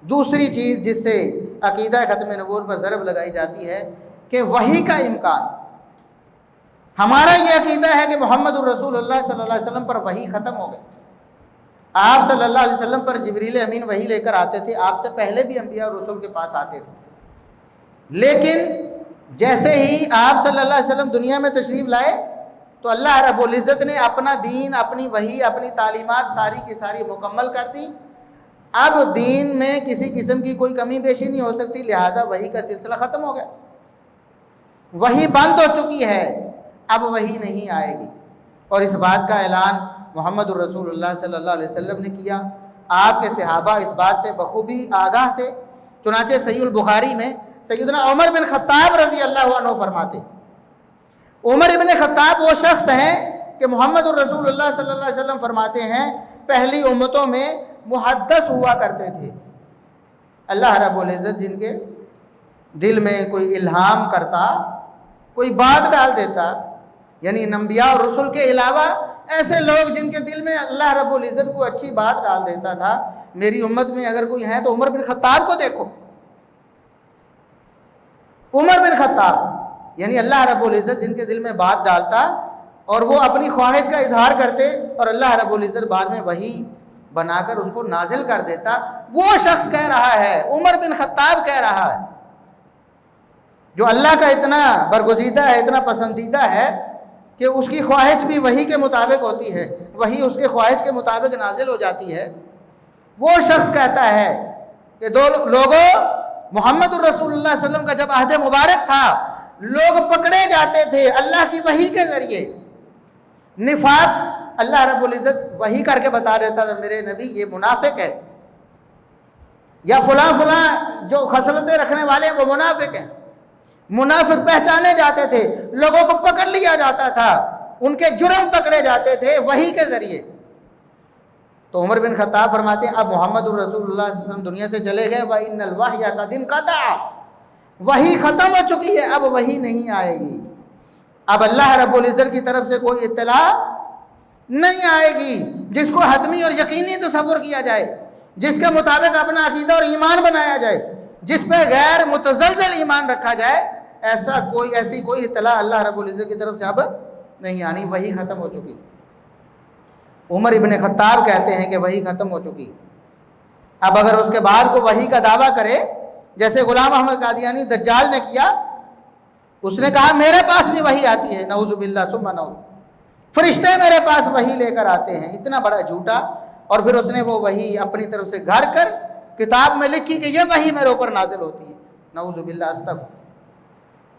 دوسری چیز جس سے عقیدہ ختم نبوت پر ضرب لگائی جاتی ہے کہ وحی کا امکان. ہمارا یہ عقیدہ ہے کہ محمد الرسول اللہ صلی اللہ علیہ وسلم پر وحی ختم ہو گئی. آپ صلی اللہ علیہ وسلم پر جبریل امین وحی لے کر آتے تھے، آپ سے پہلے بھی انبیاء اور رسول کے پاس آتے تھے، لیکن جیسے ہی آپ صلی اللہ علیہ وسلم دنیا میں تشریف لائے تو اللہ رب العزت نے اپنا دین، اپنی وحی، اپنی تعلیمات ساری کی ساری مکمل کر دی. اب دین میں کسی قسم کی کوئی کمی بیشی نہیں ہو سکتی، لہٰذا وحی کا سلسلہ ختم ہو گیا. وحی بند ہو چکی ہے، اب وحی نہیں آئے گی. اور اس بات کا اعلان محمد الرسول اللہ صلی اللہ علیہ وسلم نے کیا. آپ کے صحابہ اس بات سے بخوبی آگاہ تھے. چنانچہ صحیح البخاری میں سیدنا عمر بن خطاب رضی اللہ عنہ فرماتے، عمر بن خطاب وہ شخص ہیں کہ محمد الرسول اللہ صلی اللہ علیہ وسلم فرماتے ہیں پہلی امتوں میں محدث ہوا کرتے تھے. اللہ رب العزت جن کے دل میں کوئی الہام کرتا، کوئی بات ڈال دیتا، یعنی انبیاء اور رسول کے علاوہ ایسے لوگ جن کے دل میں اللہ رب العزت کو اچھی بات ڈال دیتا تھا. میری امت میں اگر کوئی ہے تو عمر بن خطاب کو دیکھو. عمر بن خطاب یعنی اللہ رب العزت جن کے دل میں بات ڈالتا اور وہ اپنی خواہش کا اظہار کرتے اور اللہ رب العزت بعد میں وحی بنا کر اس کو نازل کر دیتا. وہ شخص کہہ رہا ہے، عمر بن خطاب کہہ رہا ہے، جو اللہ کا اتنا برگزیدہ ہے، اتنا پسندیدہ ہے کہ اس کی خواہش بھی وحی کے مطابق ہوتی ہے، وحی اس کے خواہش کے مطابق نازل ہو جاتی ہے. وہ شخص کہتا ہے کہ دو لوگوں، محمد الرسول اللہ صلی اللہ علیہ وسلم کا جب عہد مبارک تھا لوگ پکڑے جاتے تھے اللہ کی وحی کے ذریعے. نفاق اللہ رب العزت وحی کر کے بتا دیتا تھا، میرے نبی یہ منافق ہے، یا فلاں فلاں جو خصلتیں رکھنے والے ہیں وہ منافق ہیں. منافق پہچانے جاتے تھے، لوگوں کو پکڑ لیا جاتا تھا، ان کے جرم پکڑے جاتے تھے وحی کے ذریعے. تو عمر بن خطاب فرماتے ہیں اب محمد الرسول اللہ صلی اللہ علیہ وسلم دنیا سے چلے گئے، وَإِنَّ الْوَحْيَ قَدْ انْقَطَعَ، وحی ختم ہو چکی ہے، اب وحی نہیں آئے گی. اب اللہ رب العزت کی طرف سے کوئی اطلاع نہیں آئے گی جس کو حتمی اور یقینی تصور کیا جائے، جس کے مطابق اپنا عقیدہ اور ایمان بنایا جائے، جس پہ غیر متزلزل ایمان رکھا جائے. ایسی کوئی اطلاع اللہ رب العزت کی طرف سے اب نہیں آنی، وحی ختم ہو چکی. عمر ابن خطاب کہتے ہیں کہ وحی ختم ہو چکی. اب اگر اس کے بعد کو وحی کا دعویٰ کرے، جیسے غلام احمد قادیانی دجال نے کیا، اس نے کہا میرے پاس بھی وحی آتی ہے، نعوذ باللہ ثم نعوذ، فرشتے میرے پاس وحی لے کر آتے ہیں. اتنا بڑا جھوٹا. اور پھر اس نے وہ وحی اپنی طرف سے گھڑ کر کتاب میں لکھی کہ یہ وحی میرے اوپر نازل ہوتی ہے. نعوذ باللہ، استغفر.